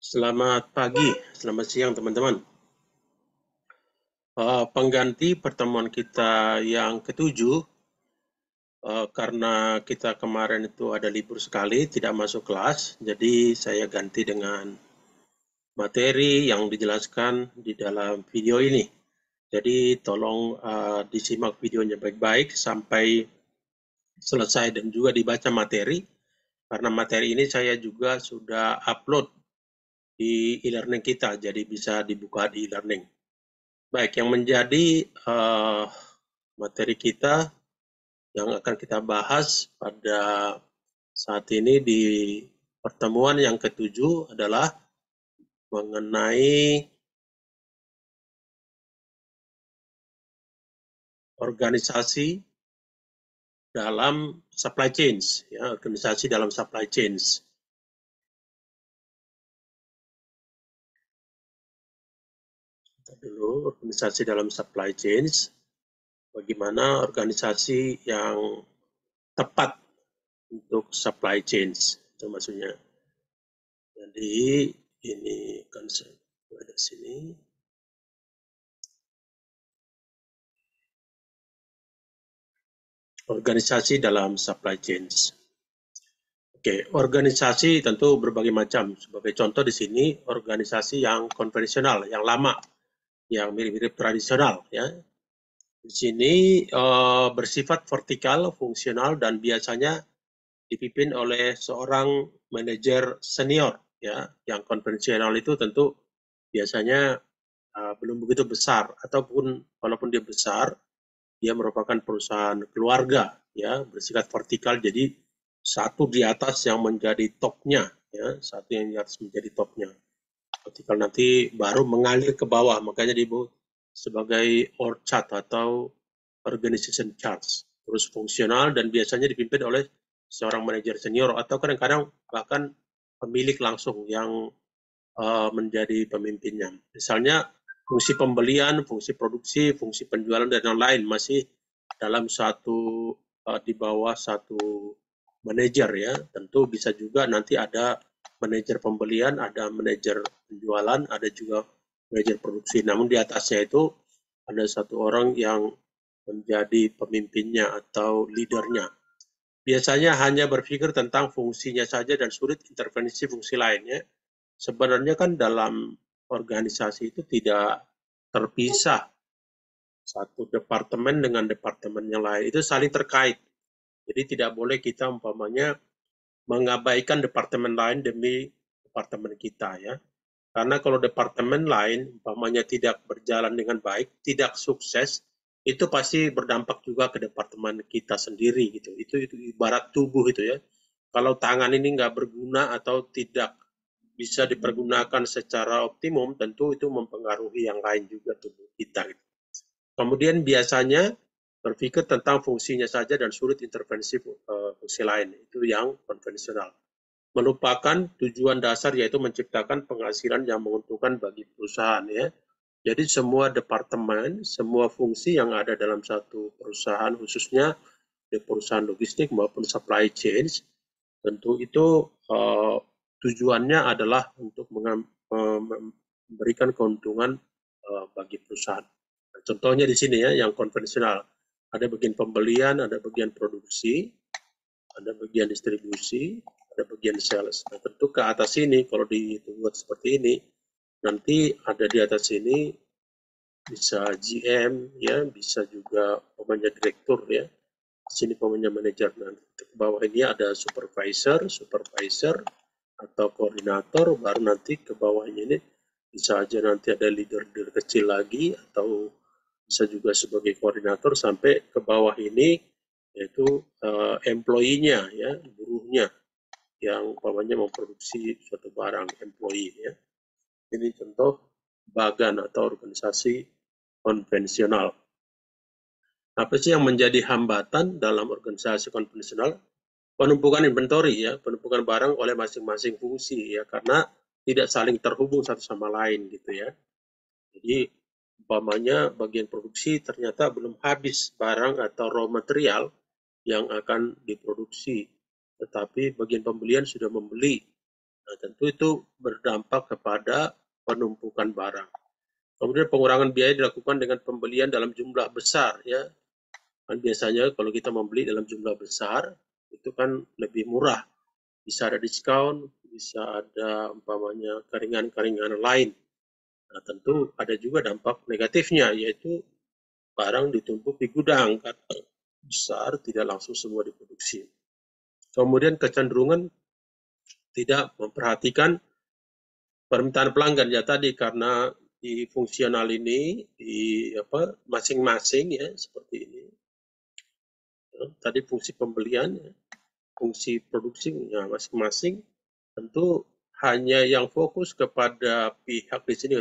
Selamat pagi, selamat siang teman-teman. Pengganti pertemuan kita yang ketujuh, karena kita kemarin itu ada libur sekali, tidak masuk kelas, jadi saya ganti dengan materi yang dijelaskan di dalam video ini. Jadi tolong disimak videonya baik-baik sampai selesai dan juga dibaca materi, karena materi ini saya juga sudah upload di e-learning kita, jadi bisa dibuka di e-learning. Baik, yang menjadi materi kita yang akan kita bahas pada saat ini di pertemuan yang ketujuh adalah mengenai organisasi dalam supply chains, ya, organisasi dalam supply chains. Dulu organisasi dalam supply chains, bagaimana organisasi yang tepat untuk supply chains, itu maksudnya. Jadi ini konsep ada sini. Organisasi dalam supply chains. Oke, organisasi tentu berbagai macam. Sebagai contoh di sini, organisasi yang konvensional, yang lama, yang mirip-mirip tradisional, ya. Di sini bersifat vertikal, fungsional, dan biasanya dipimpin oleh seorang manajer senior, ya. Yang konvensional itu tentu biasanya belum begitu besar, ataupun walaupun dia besar, dia merupakan perusahaan keluarga, ya, bersifat vertikal, jadi satu di atas yang menjadi topnya, ya, satu yang di atas menjadi topnya. Vertikal nanti baru mengalir ke bawah, makanya disebut sebagai org chart atau organization charts. Terus fungsional dan biasanya dipimpin oleh seorang manajer senior atau kadang-kadang bahkan pemilik langsung yang menjadi pemimpinnya. Misalnya fungsi pembelian, fungsi produksi, fungsi penjualan dan lain-lain masih dalam satu di bawah satu manajer, ya. Tentu bisa juga nanti ada manajer pembelian, ada manajer penjualan, ada juga manajer produksi. Namun di atasnya itu ada satu orang yang menjadi pemimpinnya atau leadernya. Biasanya hanya berpikir tentang fungsinya saja dan sulit intervensi fungsi lainnya. Sebenarnya kan dalam organisasi itu tidak terpisah satu departemen dengan departemen yang lain, itu saling terkait. Jadi tidak boleh kita umpamanya mengabaikan departemen lain demi departemen kita, ya. Karena kalau departemen lain umpamanya tidak berjalan dengan baik, tidak sukses, itu pasti berdampak juga ke departemen kita sendiri gitu. Itu ibarat tubuh itu, ya. Kalau tangan ini nggak berguna atau tidak bisa dipergunakan secara optimum, tentu itu mempengaruhi yang lain juga tubuh kita. Kemudian biasanya berpikir tentang fungsinya saja dan sulit intervensi fungsi lain. Itu yang konvensional. Melupakan tujuan dasar yaitu menciptakan penghasilan yang menguntungkan bagi perusahaan, ya. Jadi semua departemen, semua fungsi yang ada dalam satu perusahaan, khususnya di perusahaan logistik maupun supply chain, tentu itu tujuannya adalah untuk memberikan keuntungan bagi perusahaan. Contohnya di sini, ya, yang konvensional. Ada bagian pembelian, ada bagian produksi, ada bagian distribusi, ada bagian sales. Nah, tentu ke atas ini, kalau dibuat seperti ini, nanti ada di atas ini bisa GM, ya, bisa juga pemainnya direktur, ya. Di sini pemainnya manajer. Nanti ke bawah ini ada supervisor atau koordinator, baru nanti ke bawahnya ini bisa aja nanti ada leader kecil lagi atau bisa juga sebagai koordinator sampai ke bawah ini yaitu employee-nya, ya, buruhnya yang umpamanya memproduksi suatu barang, employee, ya. Ini contoh bagan atau organisasi konvensional. Apa sih yang menjadi hambatan dalam organisasi konvensional? Penumpukan inventory, ya, penumpukan barang oleh masing-masing fungsi, ya, karena tidak saling terhubung satu sama lain gitu, ya. Jadi umpamanya bagian produksi ternyata belum habis barang atau raw material yang akan diproduksi, tetapi bagian pembelian sudah membeli. Nah, tentu itu berdampak kepada penumpukan barang. Kemudian pengurangan biaya dilakukan dengan pembelian dalam jumlah besar, ya. Kan biasanya kalau kita membeli dalam jumlah besar itu kan lebih murah, bisa ada diskon, bisa ada umpamanya keringanan-keringanan lain. Nah, tentu ada juga dampak negatifnya, yaitu barang ditumpuk di gudang karena besar, tidak langsung semua diproduksi. Kemudian kecenderungan tidak memperhatikan permintaan pelanggan, ya tadi karena di fungsional ini di masing-masing, ya seperti ini. Tadi fungsi pembelian, ya, fungsi produksinya masing-masing, tentu hanya yang fokus kepada pihak di sini,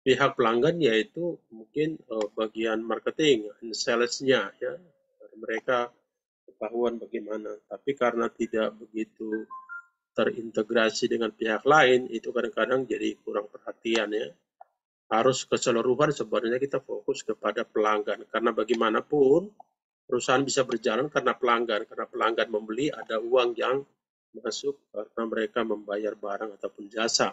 pihak pelanggan, yaitu mungkin bagian marketing, sales-nya, ya, mereka ketahuan bagaimana. Tapi karena tidak begitu terintegrasi dengan pihak lain, itu kadang-kadang jadi kurang perhatian, ya. Harus keseluruhan sebenarnya kita fokus kepada pelanggan, karena bagaimanapun perusahaan bisa berjalan karena pelanggan membeli, ada uang yang masuk karena mereka membayar barang ataupun jasa.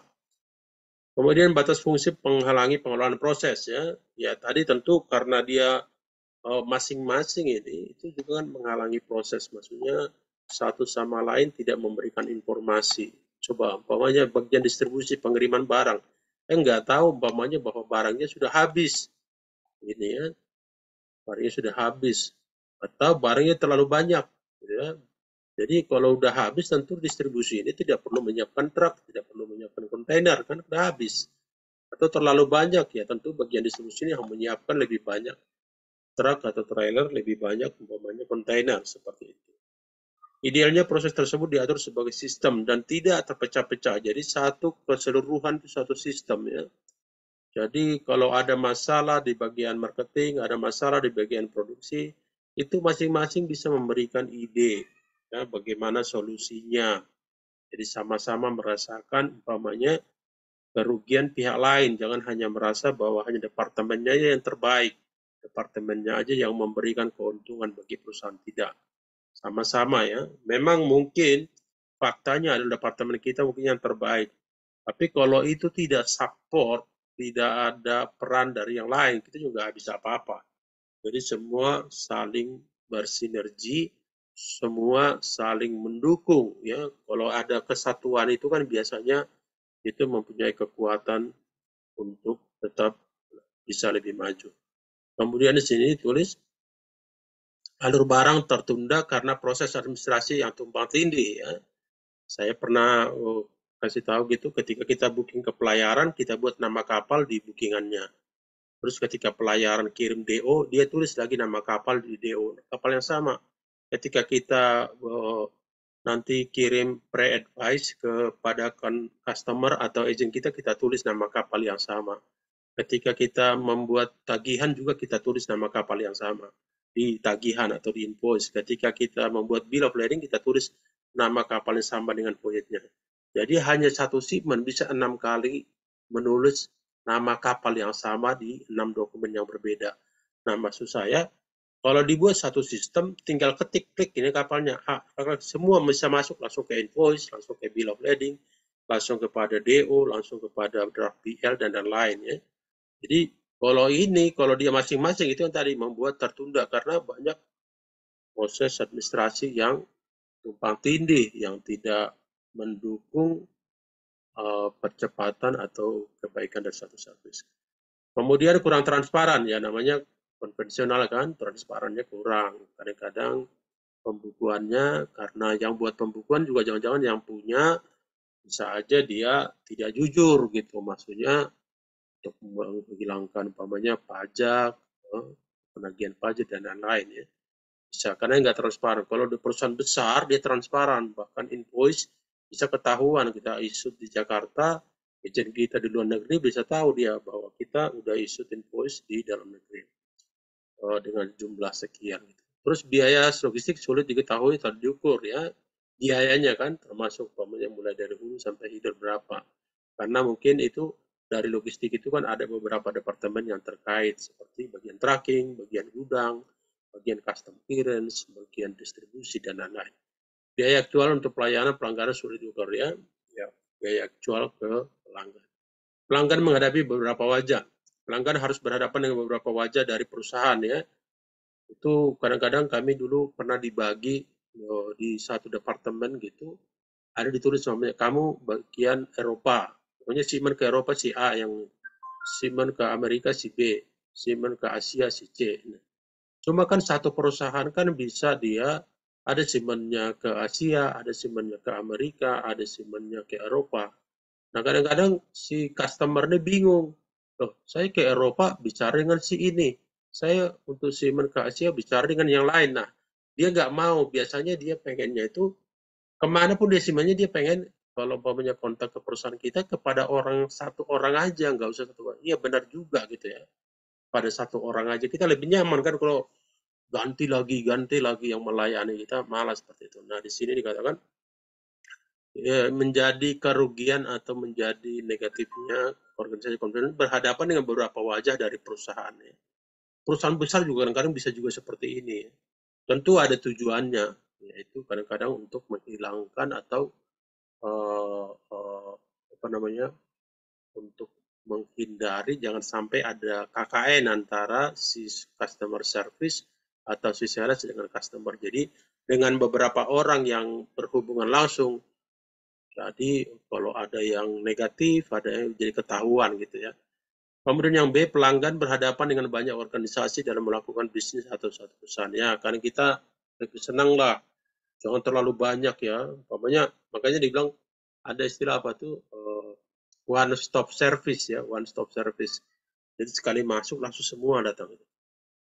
Kemudian batas fungsi menghalangi pengelolaan proses, ya. Ya tadi tentu karena dia masing-masing ini itu juga kan menghalangi proses, maksudnya satu sama lain tidak memberikan informasi. Coba umpamanya bagian distribusi pengiriman barang, nggak tahu umpamanya bahwa barangnya sudah habis, ini ya, barangnya sudah habis atau barangnya terlalu banyak, ya. Jadi kalau udah habis tentu distribusi ini tidak perlu menyiapkan truk, tidak perlu menyiapkan kontainer, kan udah habis. Atau terlalu banyak, ya tentu bagian distribusi ini yang menyiapkan lebih banyak truk atau trailer, lebih banyak umpamanya kontainer, seperti itu. Idealnya proses tersebut diatur sebagai sistem dan tidak terpecah-pecah. Jadi satu keseluruhan itu satu sistem, ya. Jadi kalau ada masalah di bagian marketing, ada masalah di bagian produksi, itu masing-masing bisa memberikan ide, ya, bagaimana solusinya. Jadi sama-sama merasakan umpamanya kerugian pihak lain, jangan hanya merasa bahwa hanya departemennya yang terbaik, departemennya aja yang memberikan keuntungan bagi perusahaan, tidak. Sama-sama, ya. Memang mungkin faktanya adalah departemen kita mungkin yang terbaik. Tapi kalau itu tidak support, tidak ada peran dari yang lain, kita juga nggak bisa apa-apa. Jadi semua saling bersinergi, semua saling mendukung, ya. Kalau ada kesatuan itu kan biasanya itu mempunyai kekuatan untuk tetap bisa lebih maju. Kemudian di sini tulis alur barang tertunda karena proses administrasi yang tumpang tindih, ya. Saya pernah kasih tahu gitu, ketika kita booking ke pelayaran, kita buat nama kapal di bookingannya. Terus ketika pelayaran kirim DO, dia tulis lagi nama kapal di DO, kapal yang sama. Ketika kita nanti kirim pre-advice kepada customer atau agent kita, kita tulis nama kapal yang sama. Ketika kita membuat tagihan juga kita tulis nama kapal yang sama di tagihan atau di invoice. Ketika kita membuat bill of lading, kita tulis nama kapal yang sama dengan voyage-nya. Jadi hanya satu shipment bisa 6 kali menulis nama kapal yang sama di 6 dokumen yang berbeda. Nah, maksud saya, kalau dibuat satu sistem, tinggal ketik, klik ini kapalnya, semua bisa masuk langsung ke invoice, langsung ke bill of lading, langsung kepada DO, langsung kepada draft BL, dan lain, ya. Jadi kalau dia masing-masing itu yang tadi membuat tertunda karena banyak proses administrasi yang tumpang tindih, yang tidak mendukung percepatan atau kebaikan dari satu service. Kemudian kurang transparan, ya namanya konvensional kan, transparannya kurang. Kadang-kadang pembukuannya, karena yang buat pembukuan juga jangan-jangan yang punya bisa aja dia tidak jujur gitu, maksudnya untuk menghilangkan umpamanya pajak, penagihan pajak dan lain-lain, ya. Bisa karena nggak transparan. Kalau di perusahaan besar dia transparan, bahkan invoice bisa ketahuan, kita isut di Jakarta, agent kita di luar negeri bisa tahu dia bahwa kita udah isut invoice di dalam negeri dengan jumlah sekian. Gitu. Terus biaya logistik sulit diketahui atau diukur, ya. Biayanya kan termasuk umpamanya mulai dari hulu sampai hilir berapa. Karena mungkin itu dari logistik itu kan ada beberapa departemen yang terkait seperti bagian tracking, bagian gudang, bagian custom clearance, bagian distribusi dan lain-lain. Biaya aktual untuk pelayanan pelanggaran sulit diukur, ya. biaya jual ke pelanggan. Pelanggan menghadapi beberapa wajah. Pelanggan harus berhadapan dengan beberapa wajah dari perusahaan ya. Itu kadang-kadang kami dulu pernah dibagi di satu departemen gitu, ada ditulis namanya kamu bagian Eropa. Pokoknya shipment ke Eropa si A, yang shipment ke Amerika si B, shipment ke Asia si C. Nah, cuma kan satu perusahaan kan bisa dia ada shipmentnya ke Asia, ada shipmentnya ke Amerika, ada shipmentnya ke Eropa. Nah kadang-kadang si customer ini bingung, loh saya ke Eropa bicara dengan si ini, saya untuk shipment ke Asia bicara dengan yang lain. Nah dia nggak mau, biasanya dia pengennya itu kemana pun dia shipmentnya dia pengen kalau umpamanya kontak ke perusahaan kita kepada orang satu orang aja, nggak usah satu orang. Iya benar juga gitu ya, pada satu orang aja kita lebih nyaman kan kalau ganti lagi yang melayani kita, malas seperti itu. Nah di sini dikatakan ya, menjadi kerugian atau menjadi negatifnya organisasi konvensional berhadapan dengan beberapa wajah dari perusahaan ya. Perusahaan besar juga kadang-kadang bisa juga seperti ini ya. Tentu ada tujuannya, yaitu kadang-kadang untuk menghilangkan atau apa namanya, untuk menghindari jangan sampai ada KKN antara si customer service atau si sales dengan customer. Jadi dengan beberapa orang yang berhubungan langsung, jadi kalau ada yang negatif, ada yang jadi ketahuan gitu ya. Kemudian yang B, pelanggan berhadapan dengan banyak organisasi dalam melakukan bisnis atau satu perusahaan. Ya, karena kita lebih senang lah, jangan terlalu banyak ya. Makanya dibilang ada istilah apa tuh, one stop service ya, one stop service. Jadi sekali masuk langsung semua datang.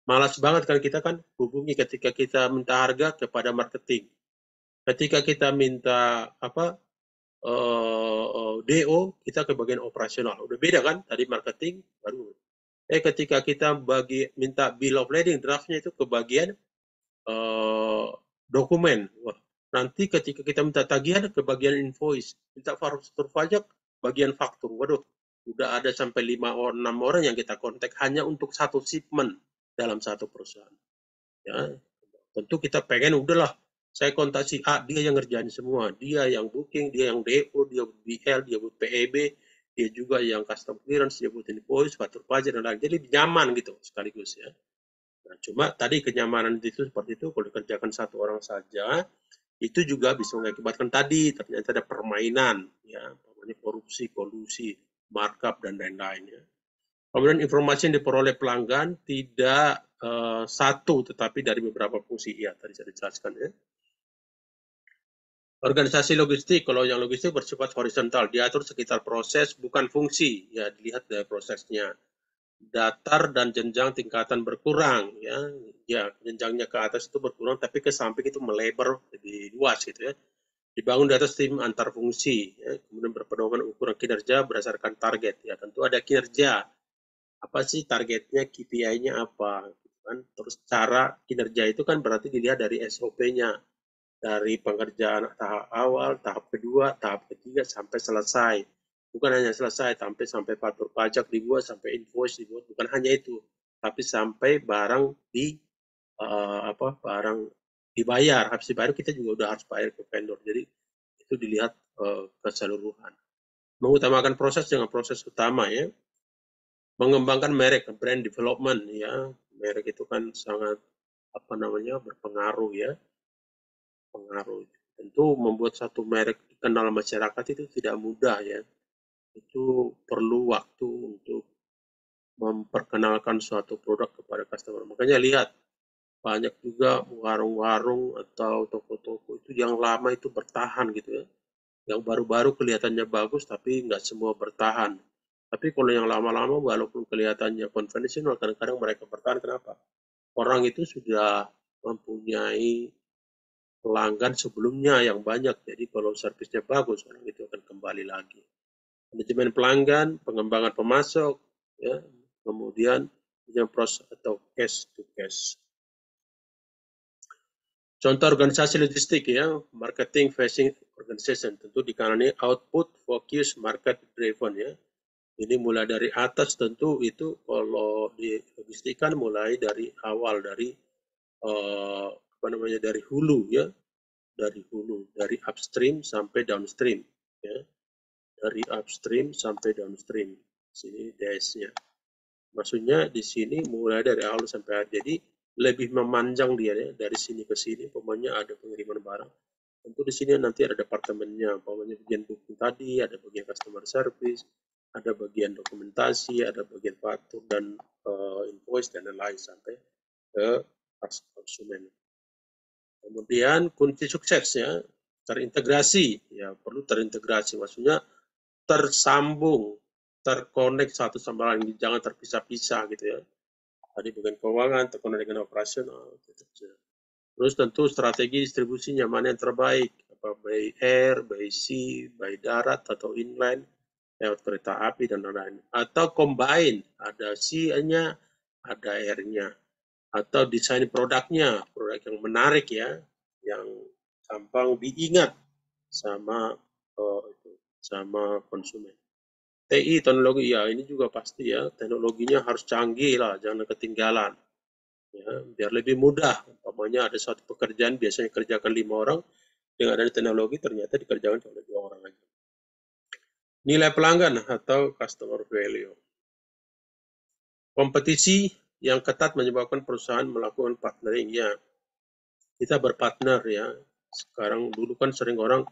Malas banget kan kita kan hubungi ketika kita minta harga kepada marketing. Ketika kita minta apa DO, kita ke bagian operasional. Udah beda kan? Tadi marketing, baru. Ketika kita minta bill of lading, draftnya itu ke bagian dokumen. Wah, nanti ketika kita minta tagihan ke bagian invoice, minta faktur pajak, bagian faktur. Waduh, udah ada sampai 5 or 6 orang yang kita kontak hanya untuk satu shipment dalam satu perusahaan. Ya, tentu kita pengen udahlah saya kontak si A, dia yang ngerjain semua, dia yang booking, dia yang DO, dia buat BL, dia buat PEB, dia juga yang custom clearance, dia buat invoice, faktur pajak dan lain-lain. Jadi nyaman gitu sekaligus ya. Nah, cuma tadi kenyamanan itu seperti itu kalau dikerjakan satu orang saja itu juga bisa mengakibatkan tadi ternyata ada permainan ya, namanya korupsi, kolusi, markup dan lain-lain ya. Kemudian informasi yang diperoleh pelanggan tidak satu tetapi dari beberapa fungsi ya tadi saya jelaskan ya. Organisasi logistik, kalau yang logistik bersifat horizontal, diatur sekitar proses bukan fungsi, ya dilihat dari prosesnya. Datar dan jenjang tingkatan berkurang, ya jenjangnya ke atas itu berkurang, tapi ke samping itu melebar lebih luas gitu ya. Dibangun di atas tim antar fungsi, ya. Kemudian berpedoman ukuran kinerja berdasarkan target, ya tentu ada kinerja. Apa sih targetnya, KPI-nya apa, kan? Terus cara kinerja itu kan berarti dilihat dari SOP-nya. Dari pengerjaan tahap awal, tahap kedua, tahap ketiga sampai selesai. Bukan hanya selesai, sampai faktur pajak dibuat, sampai invoice dibuat, bukan hanya itu, tapi sampai barang barang dibayar, habis dibayar kita juga udah harus bayar ke vendor. Jadi itu dilihat keseluruhan. Mengutamakan proses dengan proses utama ya. Mengembangkan merek, brand development ya. Merek itu kan sangat berpengaruh ya. Tentu membuat satu merek dikenal masyarakat itu tidak mudah ya. Itu perlu waktu untuk memperkenalkan suatu produk kepada customer. Makanya lihat banyak juga warung-warung atau toko-toko itu yang lama itu bertahan gitu ya. Yang baru-baru kelihatannya bagus tapi nggak semua bertahan. Tapi kalau yang lama-lama walaupun kelihatannya konvensional kadang-kadang mereka bertahan. Kenapa? Orang itu sudah mempunyai pelanggan sebelumnya yang banyak. Jadi kalau servisnya bagus, orang itu akan kembali lagi. Manajemen pelanggan, pengembangan pemasok, ya, kemudian proses atau cash to cash. Contoh organisasi logistik ya, marketing facing organization, tentu dikanani output focus market driven ya. Ini mulai dari atas tentu itu kalau di logistik kan mulai dari awal dari dari hulu ya, dari upstream sampai downstream ya. dari upstream sampai downstream. Sini DS-nya. Maksudnya di sini mulai dari awal sampai akhir. Jadi lebih memanjang dia ya, dari sini ke sini. Pokoknya ada pengiriman barang. Tentu di sini nanti ada departemennya. Pokoknya bagian booking tadi, ada bagian customer service, ada bagian dokumentasi, ada bagian faktur dan invoice dan lain-lain sampai ke konsumen. Kemudian kunci suksesnya terintegrasi, ya perlu terintegrasi, maksudnya tersambung, terkonek satu sama lain, jangan terpisah-pisah gitu ya. Tadi bagian keuangan, terkonek dengan operasional. Gitu. Terus tentu strategi distribusinya mana yang terbaik, apa by air, by sea, by darat atau inland, lewat kereta api dan lain-lain. Atau combine, ada sea-nya, ada air-nya. Atau desain produknya, produk yang menarik ya, yang gampang diingat sama sama konsumen. TI, teknologi, ya ini juga pasti ya, teknologinya harus canggih lah, jangan ketinggalan. Ya, biar lebih mudah. Umpamanya ada suatu pekerjaan biasanya kerjakan 5 orang, dengan adanya teknologi ternyata dikerjakan oleh 2 orang lagi. Nilai pelanggan atau customer value. Kompetisi yang ketat menyebabkan perusahaan melakukan partnering ya. Kita berpartner ya. Sekarang dulu kan sering orang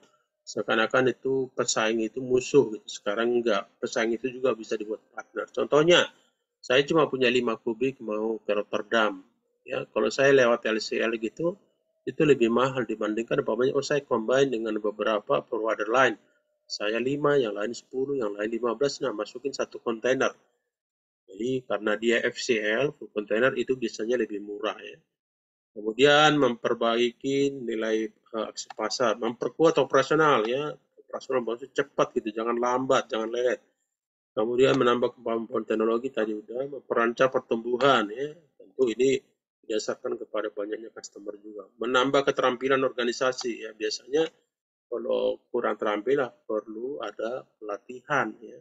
seakan-akan itu pesaing itu musuh gitu. Sekarang enggak, pesaing itu juga bisa dibuat partner. Contohnya, saya cuma punya 5 kubik mau ke Rotterdam. Ya, kalau saya lewat LCL gitu, itu lebih mahal dibandingkan umpamanya saya combine dengan beberapa provider lain. Saya 5, yang lain 10, yang lain 15, nah masukin satu kontainer. Jadi karena dia FCL, full container itu biasanya lebih murah ya. Kemudian memperbaiki nilai akses pasar, memperkuat operasional ya, operasional maksudnya cepat gitu, jangan lambat, jangan lelet. Kemudian menambah kemampuan teknologi tadi udah, memperancang pertumbuhan ya, tentu ini berdasarkan kepada banyaknya customer juga. Menambah keterampilan organisasi ya, biasanya kalau kurang terampil lah perlu ada pelatihan ya,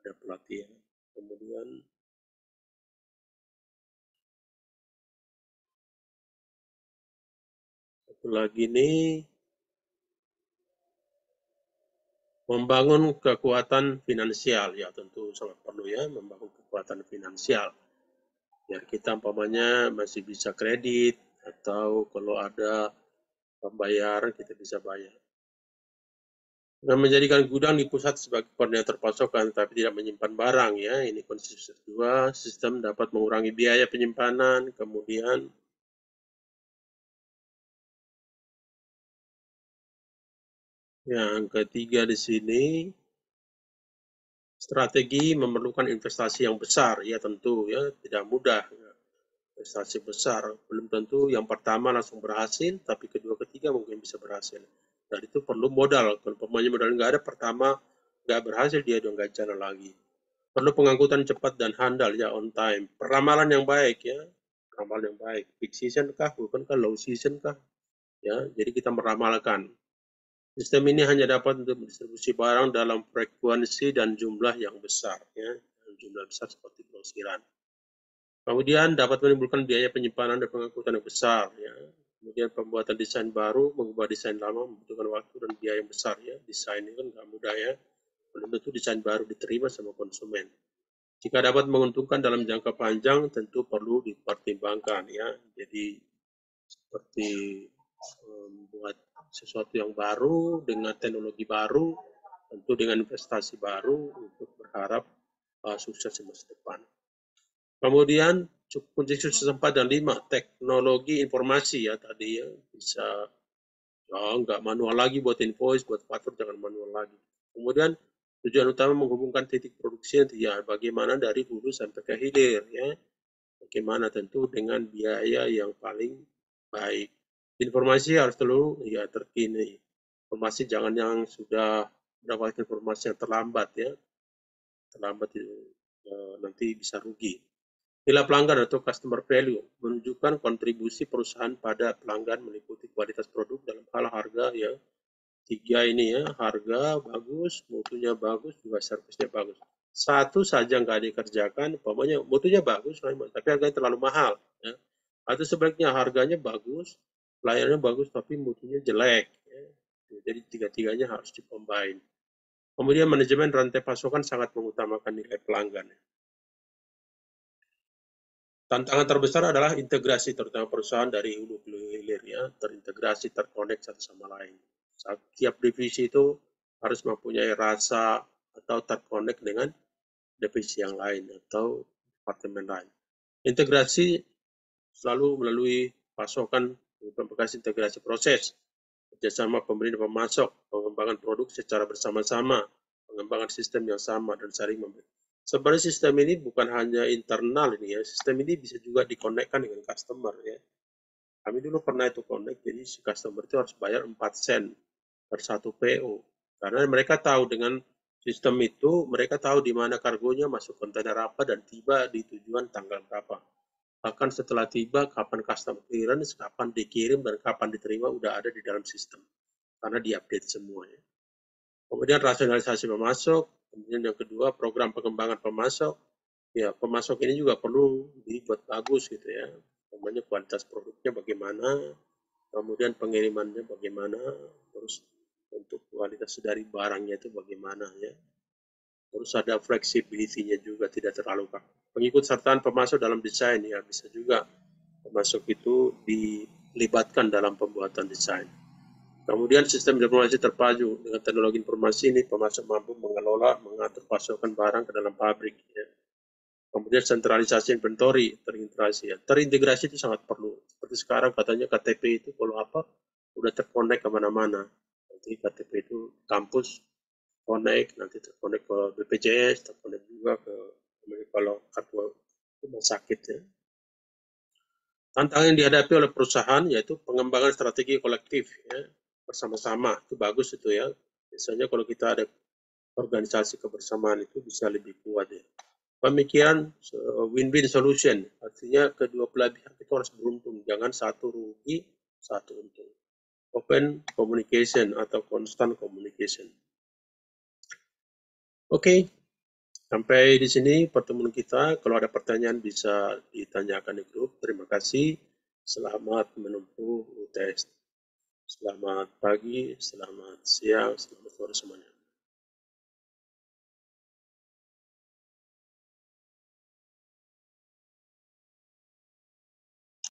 ada pelatihan. Kemudian satu lagi nih, membangun kekuatan finansial ya, tentu sangat perlu ya membangun kekuatan finansial biar kita umpamanya masih bisa kredit atau kalau ada pembayaran kita bisa bayar. Dengan menjadikan gudang di pusat sebagai koordinator pasokan tapi tidak menyimpan barang ya, ini konsep kedua. Sistem dapat mengurangi biaya penyimpanan. Kemudian yang ketiga di sini, strategi memerlukan investasi yang besar ya, tentu ya tidak mudah. Investasi besar belum tentu yang pertama langsung berhasil, tapi kedua ketiga mungkin bisa berhasil. Dan itu perlu modal. Kalau pemainnya modal nggak ada, pertama nggak berhasil, dia udah nggak jalan lagi. Perlu pengangkutan cepat dan handal ya, on time. Peramalan yang baik ya, peramalan yang baik. Peak season kah, bukan kah, low season kah? Ya, jadi kita meramalkan. Sistem ini hanya dapat untuk mendistribusi barang dalam frekuensi dan jumlah yang besar ya, jumlah besar seperti grosiran. Kemudian dapat menimbulkan biaya penyimpanan dan pengangkutan yang besar ya. Kemudian pembuatan desain baru, mengubah desain lama membutuhkan waktu dan biaya yang besar ya. Desain ini kan nggak mudah ya. Belum tentu desain baru diterima sama konsumen. Jika dapat menguntungkan dalam jangka panjang, tentu perlu dipertimbangkan ya. Jadi seperti membuat sesuatu yang baru dengan teknologi baru, tentu dengan investasi baru untuk berharap sukses di masa depan. Kemudian kunci sukses 4 dan 5, teknologi informasi ya tadi ya, bisa nggak manual lagi buat invoice, buat faktur jangan manual lagi. Kemudian tujuan utama menghubungkan titik produksi ya, bagaimana dari hulu sampai ke hilir ya. Bagaimana tentu dengan biaya yang paling baik. Informasi harus selalu ya terkini. Informasi jangan yang sudah mendapatkan informasi yang terlambat ya. Terlambat itu nanti bisa rugi. Nilai pelanggan atau customer value menunjukkan kontribusi perusahaan pada pelanggan meliputi kualitas produk dalam hal harga ya. 3 ini ya, harga bagus, mutunya bagus, juga servisnya bagus. Satu saja nggak dikerjakan, umpamanya mutunya bagus, tapi harganya terlalu mahal. Ya. Atau sebaliknya harganya bagus, pelayanannya bagus, tapi mutunya jelek. Ya. Jadi tiga-tiganya harus dicombine. Kemudian manajemen rantai pasokan sangat mengutamakan nilai pelanggan. Tantangan terbesar adalah integrasi, terutama perusahaan dari hulu ke hilir ya, terintegrasi, terkonek satu sama lain. Setiap divisi itu harus mempunyai rasa atau terkonek dengan divisi yang lain atau departemen lain. Integrasi selalu melalui pasokan, bekas integrasi proses, kerjasama pembeli dan pemasok, pengembangan produk secara bersama-sama, pengembangan sistem yang sama, dan saling memberi. Sebenarnya sistem ini bukan hanya internal ini ya, sistem ini bisa juga dikonekkan dengan customer ya. Kami dulu pernah itu connect, jadi si customer itu harus bayar 4 sen per satu PO. Karena mereka tahu dengan sistem itu, mereka tahu di mana kargonya masuk kontainer apa dan tiba di tujuan tanggal berapa. Bahkan setelah tiba, kapan customer clearance, kapan dikirim, dan kapan diterima, udah ada di dalam sistem. Karena diupdate semua ya. Kemudian rasionalisasi pemasok, kemudian yang kedua program pengembangan pemasok. Ya, pemasok ini juga perlu dibuat bagus gitu ya. Namanya kualitas produknya bagaimana, kemudian pengirimannya bagaimana, terus untuk kualitas dari barangnya itu bagaimana ya. Terus ada fleksibilitasnya juga, tidak terlalu kaku. Pengikut sertaan pemasok dalam desain ya, bisa juga pemasok itu dilibatkan dalam pembuatan desain. Kemudian sistem informasi terpadu dengan teknologi informasi ini pemasok mampu mengelola, mengatur pasokan barang ke dalam pabrik. Ya. Kemudian sentralisasi inventory terintegrasi. Ya. Terintegrasi itu sangat perlu. Seperti sekarang katanya KTP itu kalau apa udah terkonek kemana-mana. Nanti KTP itu kampus connect, nanti terkonek ke BPJS, terkonek juga ke kalau kartu rumah sakit ya. Tantangan yang dihadapi oleh perusahaan yaitu pengembangan strategi kolektif ya, bersama-sama. Itu bagus itu ya. Biasanya kalau kita ada organisasi kebersamaan itu bisa lebih kuat ya. Pemikiran win-win solution, artinya kedua belah pihak itu harus beruntung, jangan satu rugi, satu untung. Open communication atau constant communication. Oke, sampai di sini pertemuan kita. Kalau ada pertanyaan bisa ditanyakan di grup. Terima kasih. Selamat menempuh UTS. Selamat pagi, selamat siang, selamat sore semuanya.